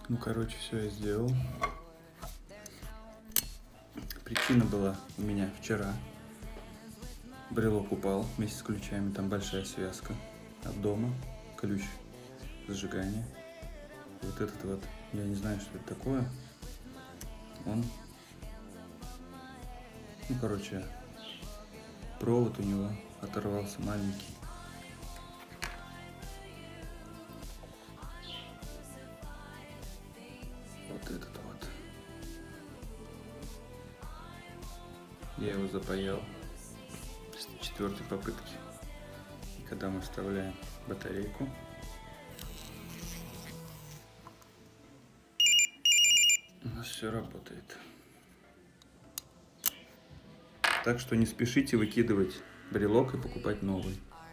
Ну, короче, все я сделал. Причина была у меня вчера. Брелок упал вместе с ключами. Там большая связка от дома. Ключ зажигания. Вот этот вот, я не знаю, что это такое. Он, ну, короче, провод у него оторвался маленький. Вот этот вот. Я его запаял с 4-й попытки. И когда мы вставляем батарейку, у нас все работает. Так что не спешите выкидывать брелок и покупать новый.